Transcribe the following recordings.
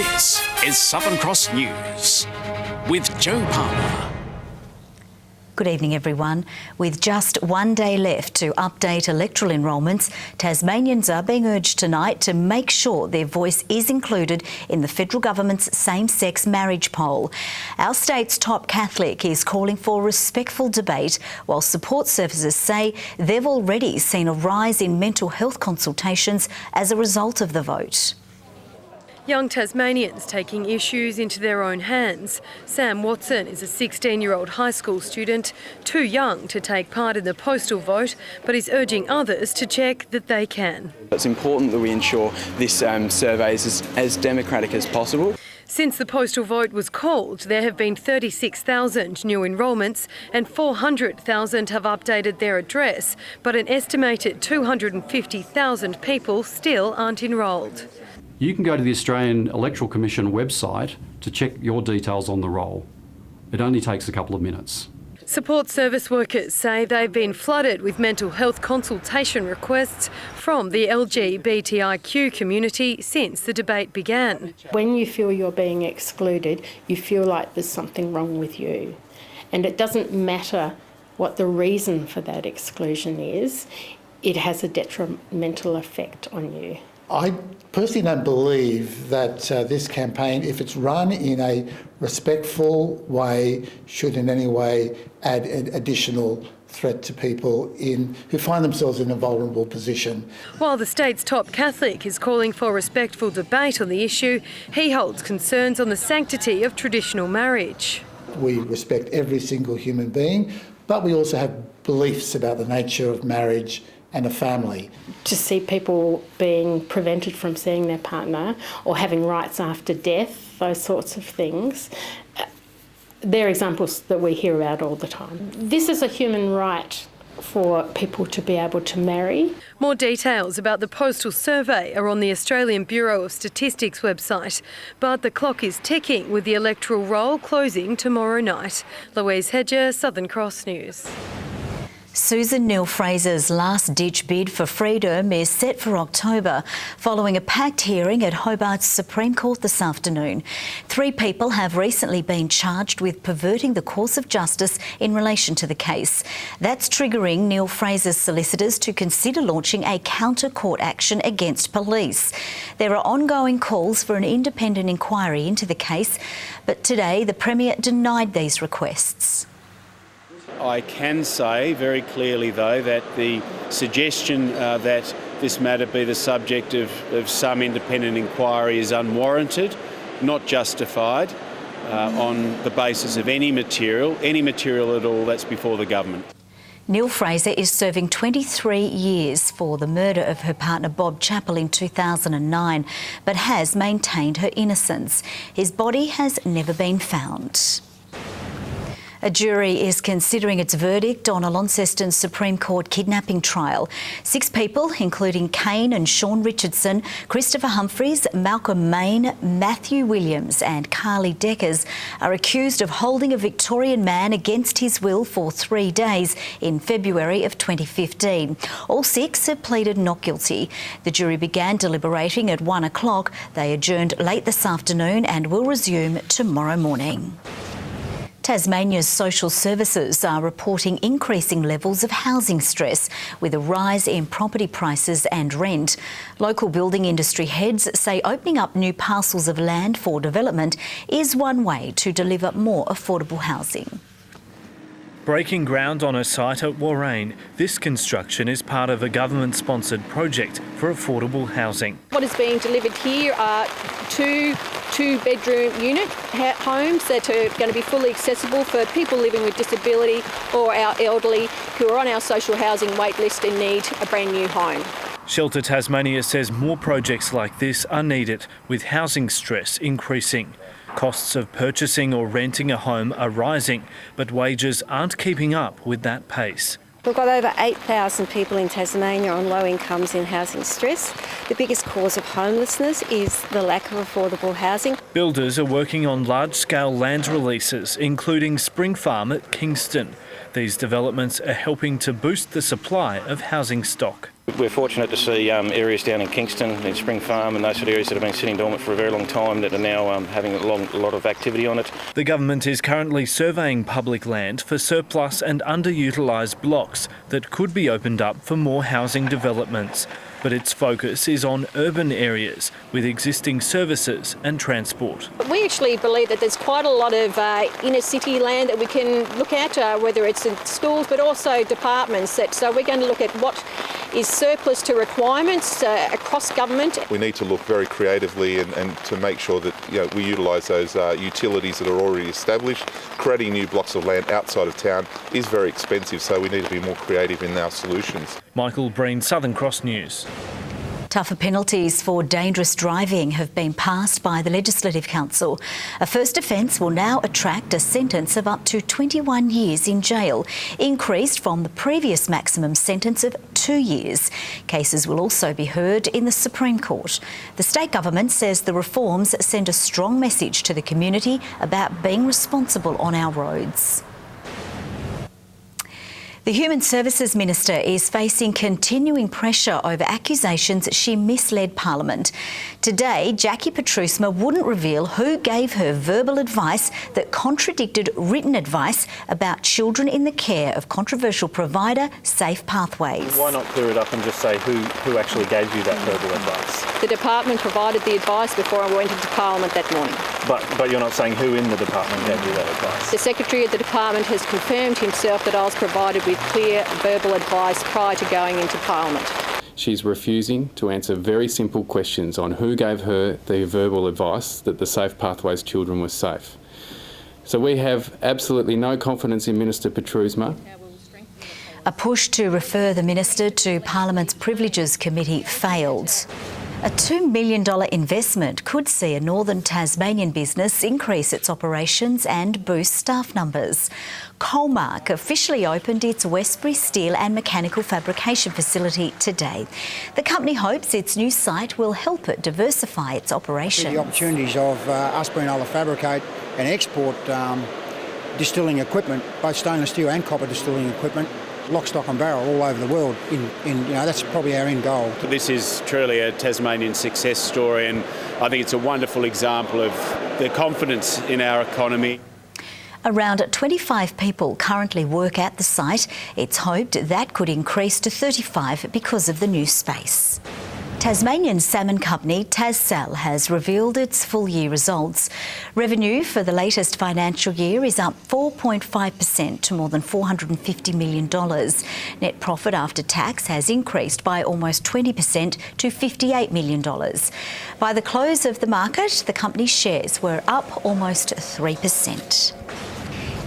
This is Southern Cross News with Joe Palmer. Good evening, everyone. With just one day left to update electoral enrolments, Tasmanians are being urged tonight to make sure their voice is included in the federal government's same-sex marriage poll. Our state's top Catholic is calling for respectful debate, while support services say they've already seen a rise in mental health consultations as a result of the vote. Young Tasmanians taking issues into their own hands. Sam Watson is a 16-year-old high school student, too young to take part in the postal vote, but is urging others to check that they can. It's important that we ensure this survey is as democratic as possible. Since the postal vote was called, there have been 36,000 new enrolments and 400,000 have updated their address, but an estimated 250,000 people still aren't enrolled. You can go to the Australian Electoral Commission website to check your details on the roll. It only takes a couple of minutes. Support service workers say they've been flooded with mental health consultation requests from the LGBTIQ community since the debate began. When you feel you're being excluded, you feel like there's something wrong with you. And it doesn't matter what the reason for that exclusion is, it has a detrimental effect on you. I personally don't believe that this campaign, if it's run in a respectful way, should in any way add an additional threat to people who find themselves in a vulnerable position. While the state's top Catholic is calling for respectful debate on the issue, he holds concerns on the sanctity of traditional marriage. We respect every single human being, but we also have beliefs about the nature of marriage and a family. To see people being prevented from seeing their partner or having rights after death, those sorts of things, they're examples that we hear about all the time. This is a human right for people to be able to marry. More details about the postal survey are on the Australian Bureau of Statistics website, but the clock is ticking with the electoral roll closing tomorrow night. Louise Hedger, Southern Cross News. Susan Neal-Fraser's last-ditch bid for freedom is set for October, following a packed hearing at Hobart's Supreme Court this afternoon. 3 people have recently been charged with perverting the course of justice in relation to the case. That's triggering Neal-Fraser's solicitors to consider launching a counter-court action against police. There are ongoing calls for an independent inquiry into the case, but today the Premier denied these requests. I can say very clearly, though, that the suggestion that this matter be the subject of some independent inquiry is unwarranted, not justified on the basis of any material at all that's before the government. Neal-Fraser is serving 23 years for the murder of her partner Bob Chappell in 2009, but has maintained her innocence. His body has never been found. A jury is considering its verdict on a Launceston Supreme Court kidnapping trial. 6 people, including Kane and Sean Richardson, Christopher Humphries, Malcolm Main, Matthew Williams and Carly Deckers, are accused of holding a Victorian man against his will for 3 days in February of 2015. All 6 have pleaded not guilty. The jury began deliberating at 1 o'clock. They adjourned late this afternoon and will resume tomorrow morning. Tasmania's social services are reporting increasing levels of housing stress with a rise in property prices and rent. Local building industry heads say opening up new parcels of land for development is one way to deliver more affordable housing. Breaking ground on a site at Warrane, this construction is part of a government-sponsored project for affordable housing. What is being delivered here are two-bedroom unit homes that are going to be fully accessible for people living with disability or our elderly who are on our social housing wait list and need a brand new home. Shelter Tasmania says more projects like this are needed, with housing stress increasing. Costs of purchasing or renting a home are rising, but wages aren't keeping up with that pace. We've got over 8,000 people in Tasmania on low incomes in housing stress. The biggest cause of homelessness is the lack of affordable housing. Builders are working on large-scale land releases, including Spring Farm at Kingston. These developments are helping to boost the supply of housing stock. We're fortunate to see areas down in Kingston, in Spring Farm and those sort of areas that have been sitting dormant for a very long time that are now having a lot of activity on it. The government is currently surveying public land for surplus and underutilised blocks that could be opened up for more housing developments. But its focus is on urban areas with existing services and transport. We actually believe that there's quite a lot of inner city land that we can look at, whether it's in schools but also departments. So we're going to look at what is surplus to requirements across government. We need to look very creatively and to make sure that we utilise those utilities that are already established. Creating new blocks of land outside of town is very expensive, so we need to be more creative in our solutions. Michael Breen, Southern Cross News. Tougher penalties for dangerous driving have been passed by the Legislative Council. A first offence will now attract a sentence of up to 21 years in jail, increased from the previous maximum sentence of 2 years. Cases will also be heard in the Supreme Court. The state government says the reforms send a strong message to the community about being responsible on our roads. The Human Services Minister is facing continuing pressure over accusations she misled Parliament. Today, Jackie Petrusma wouldn't reveal who gave her verbal advice that contradicted written advice about children in the care of controversial provider Safe Pathways. Why not clear it up and just say who actually gave you that verbal advice? The department provided the advice before I went into Parliament that morning. But you're not saying who in the department gave you that advice? The Secretary of the department has confirmed himself that I was provided with clear verbal advice prior to going into Parliament. She's refusing to answer very simple questions on who gave her the verbal advice that the Safe Pathways children were safe. So we have absolutely no confidence in Minister Petrusma. A push to refer the minister to Parliament's Privileges Committee failed. A $2 million investment could see a northern Tasmanian business increase its operations and boost staff numbers. Coalmark officially opened its Westbury steel and mechanical fabrication facility today. The company hopes its new site will help it diversify its operations. The opportunities of us being able to fabricate and export distilling equipment, both stainless steel and copper distilling equipment, lock, stock and barrel all over the world. That's probably our end goal. This is truly a Tasmanian success story, and I think it's a wonderful example of the confidence in our economy. Around 25 people currently work at the site. It's hoped that could increase to 35 because of the new space. Tasmanian salmon company TasSal has revealed its full year results. Revenue for the latest financial year is up 4.5% to more than $450 million. Net profit after tax has increased by almost 20% to $58 million. By the close of the market, the company's shares were up almost 3%.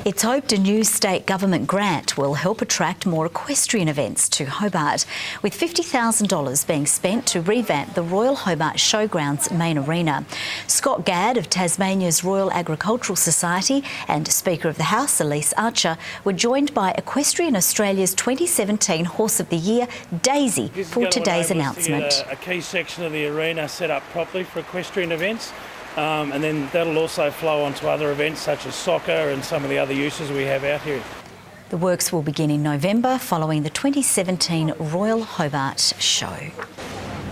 It's hoped a new state government grant will help attract more equestrian events to Hobart, with $50,000 being spent to revamp the Royal Hobart Showgrounds main arena. Scott Gadd of Tasmania's Royal Agricultural Society and Speaker of the House, Elise Archer, were joined by Equestrian Australia's 2017 Horse of the Year, Daisy, for today's announcement. To get a key section of the arena set up properly for equestrian events. And then that'll also flow onto other events such as soccer and some of the other uses we have out here. The works will begin in November following the 2017 Royal Hobart Show.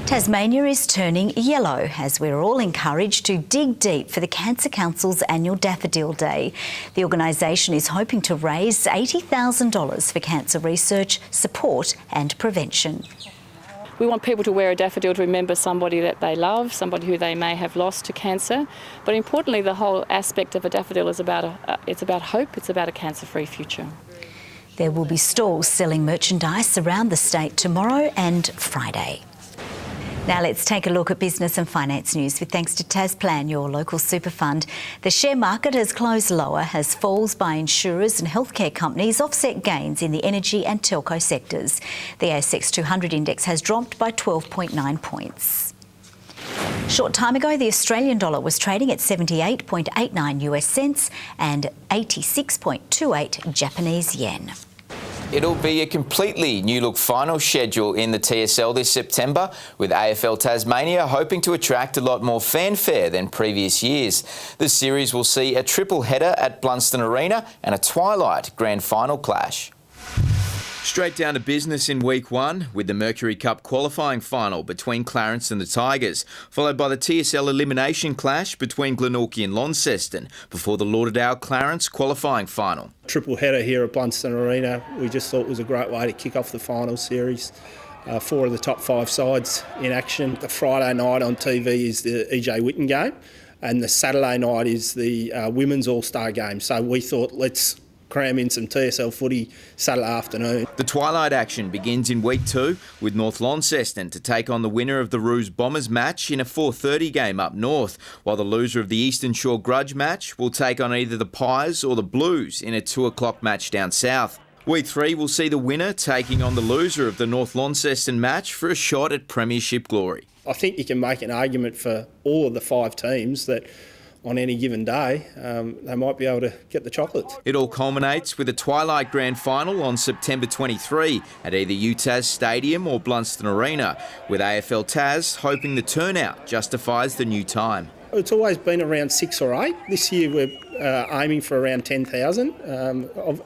Tasmania is turning yellow as we're all encouraged to dig deep for the Cancer Council's annual Daffodil Day. The organisation is hoping to raise $80,000 for cancer research, support and prevention. We want people to wear a daffodil to remember somebody that they love, somebody who they may have lost to cancer. But importantly, the whole aspect of a daffodil is about hope, it's about a cancer-free future. There will be stalls selling merchandise around the state tomorrow and Friday. Now let's take a look at business and finance news with thanks to Tasplan, your local super fund. The share market has closed lower as falls by insurers and healthcare companies offset gains in the energy and telco sectors. The ASX 200 index has dropped by 12.9 points. A short time ago, the Australian dollar was trading at 78.89 US cents and 86.28 Japanese yen. It'll be a completely new-look final schedule in the TSL this September, with AFL Tasmania hoping to attract a lot more fanfare than previous years. The series will see a triple header at Blunston Arena and a twilight grand final clash. Straight down to business in week one with the Mercury Cup qualifying final between Clarence and the Tigers, followed by the TSL elimination clash between Glenorchy and Launceston before the Lauderdale Clarence qualifying final. Triple header here at Blunston Arena. We just thought was a great way to kick off the final series. 4 of the top 5 sides in action. The Friday night on TV is the EJ Whitten game, and the Saturday night is the Women's All-Star game. So we thought, let's cram in some TSL footy Saturday afternoon. The twilight action begins in week 2 with North Launceston to take on the winner of the Roos Bombers match in a 4:30 game up north, while the loser of the Eastern Shore Grudge match will take on either the Pies or the Blues in a 2 o'clock match down south. Week 3 will see the winner taking on the loser of the North Launceston match for a shot at premiership glory. I think you can make an argument for all of the 5 teams that on any given day, they might be able to get the chocolates. It all culminates with a twilight grand final on September 23 at either UTAS Stadium or Blunston Arena, with AFL Tas hoping the turnout justifies the new time. It's always been around 6 or 8. This year we're aiming for around 10,000.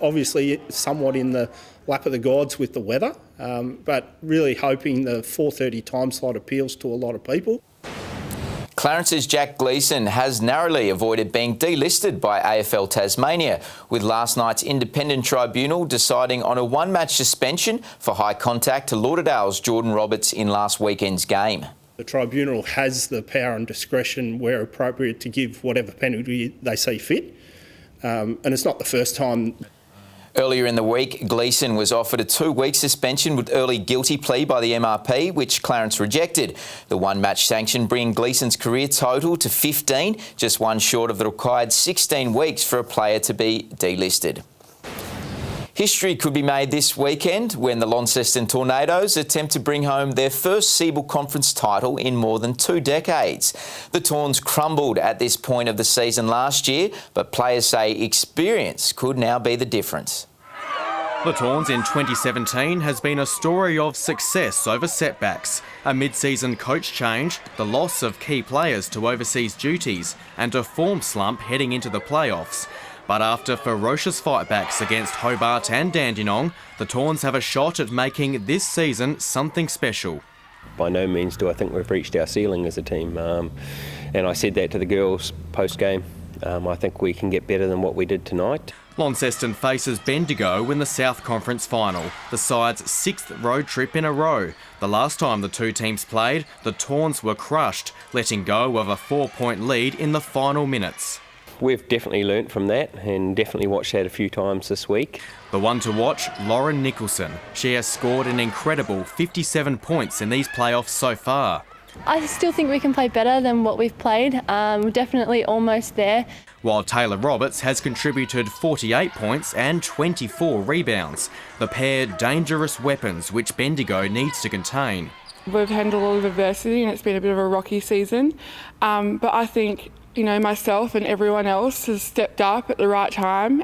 Obviously somewhat in the lap of the gods with the weather, but really hoping the 4:30 time slot appeals to a lot of people. Clarence's Jack Gleeson has narrowly avoided being delisted by AFL Tasmania, with last night's independent tribunal deciding on a 1-match suspension for high contact to Lauderdale's Jordan Roberts in last weekend's game. The tribunal has the power and discretion where appropriate to give whatever penalty they see fit, and it's not the first time. Earlier in the week, Gleeson was offered a 2-week suspension with early guilty plea by the MRP, which Clarence rejected. The 1-match sanction bringing Gleeson's career total to 15, just one short of the required 16 weeks for a player to be delisted. History could be made this weekend when the Launceston Tornadoes attempt to bring home their first Seabull Conference title in more than 2 decades. The Tawns crumbled at this point of the season last year, but players say experience could now be the difference. The Tawns in 2017 has been a story of success over setbacks, a mid-season coach change, the loss of key players to overseas duties, and a form slump heading into the playoffs. But after ferocious fightbacks against Hobart and Dandenong, the Tawns have a shot at making this season something special. By no means do I think we've reached our ceiling as a team, and I said that to the girls post-game. I think we can get better than what we did tonight. Launceston faces Bendigo in the South Conference final, the side's 6th road trip in a row. The last time the two teams played, the Tawns were crushed, letting go of a 4-point lead in the final minutes. We've definitely learnt from that and definitely watched that a few times this week. The one to watch, Lauren Nicholson. She has scored an incredible 57 points in these playoffs so far. I still think we can play better than what we've played. We're definitely almost there. While Taylor Roberts has contributed 48 points and 24 rebounds. The pair dangerous weapons which Bendigo needs to contain. We've handled a lot of adversity and it's been a bit of a rocky season. But I think, you know, myself and everyone else has stepped up at the right time.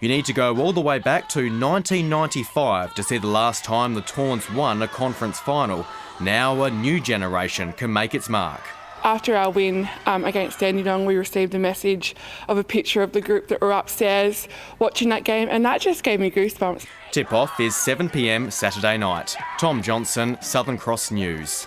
You need to go all the way back to 1995 to see the last time the Tawns won a conference final. Now a new generation can make its mark. After our win against Dandenong, we received a message of a picture of the group that were upstairs watching that game, and that just gave me goosebumps. Tip-off is 7 p.m. Saturday night. Tom Johnson, Southern Cross News.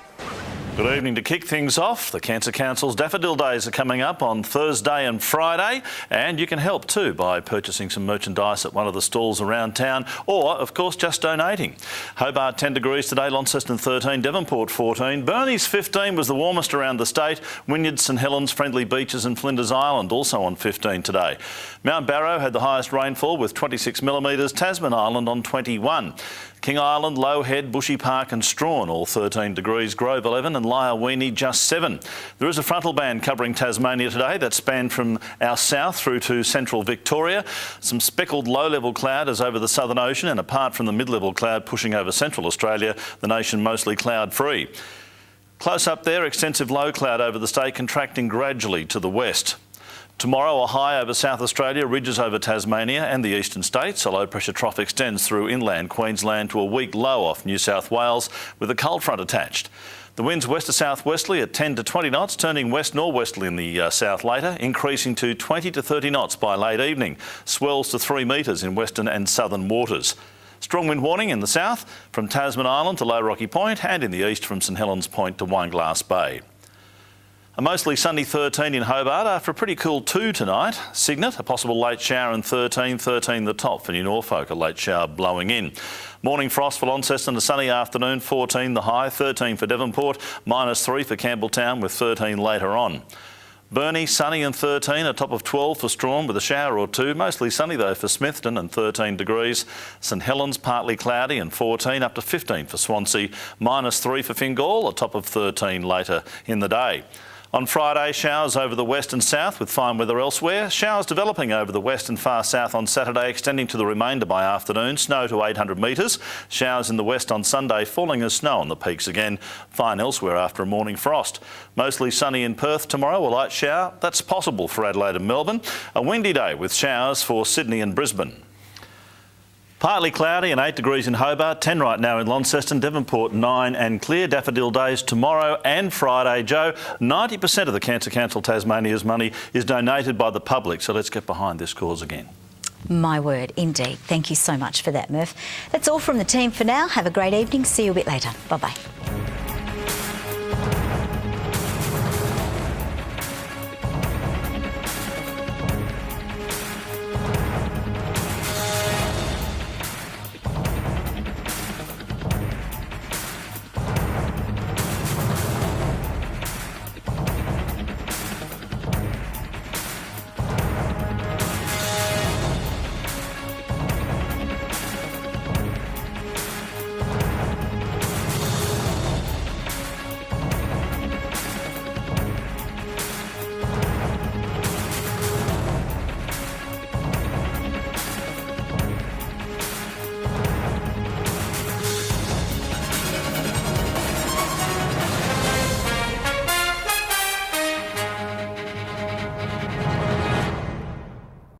Good evening. To kick things off, the Cancer Council's Daffodil Days are coming up on Thursday and Friday, and you can help too by purchasing some merchandise at one of the stalls around town, or of course just donating. Hobart 10 degrees today, Launceston 13, Devonport 14, Burnie's 15 was the warmest around the state, Wynyard, St Helens, Friendly Beaches and Flinders Island also on 15 today. Mount Barrow had the highest rainfall with 26 millimetres, Tasman Island on 21. King Island, Low Head, Bushy Park and Strawn all 13 degrees, Grove 11 and Lyreweenie just 7. There is a frontal band covering Tasmania today that spanned from our south through to central Victoria. Some speckled low-level cloud is over the Southern Ocean, and apart from the mid-level cloud pushing over central Australia, the nation mostly cloud-free. Close up there, extensive low cloud over the state contracting gradually to the west. Tomorrow, a high over South Australia, ridges over Tasmania and the eastern states. A low-pressure trough extends through inland Queensland to a weak low off New South Wales with a cold front attached. The The winds west to southwesterly at 10 to 20 knots, turning west-northwesterly in the south later, increasing to 20 to 30 knots by late evening. Swells to 3 metres in western and southern waters. Strong wind warning in the south from Tasman Island to Low Rocky Point, and in the east from St Helens Point to Wineglass Bay. A mostly sunny 13 in Hobart after a pretty cool 2 tonight. Cygnet, a possible late shower in 13 the top for New Norfolk, a late shower blowing in. Morning frost for Launceston, a sunny afternoon, 14 the high, 13 for Devonport, -3 for Campbelltown with 13 later on. Burnie, sunny and 13, a top of 12 for Strawn with a shower or 2. Mostly sunny though for Smithton and 13 degrees. St Helens partly cloudy and 14 up to 15 for Swansea. -3 for Fingal, a top of 13 later in the day. On Friday, showers over the west and south with fine weather elsewhere. Showers developing over the west and far south on Saturday, extending to the remainder by afternoon. Snow to 800 metres. Showers in the west on Sunday, falling as snow on the peaks again. Fine elsewhere after a morning frost. Mostly sunny in Perth tomorrow, a light shower. That's possible for Adelaide and Melbourne. A windy day with showers for Sydney and Brisbane. Partly cloudy and 8 degrees in Hobart, 10 right now in Launceston, Devonport 9 and clear. Daffodil days tomorrow and Friday. Joe, 90% of the Cancer Council Tasmania's money is donated by the public, so let's get behind this cause again. My word, indeed. Thank you so much for that, Murph. That's all from the team for now. Have a great evening. See you a bit later. Bye-bye.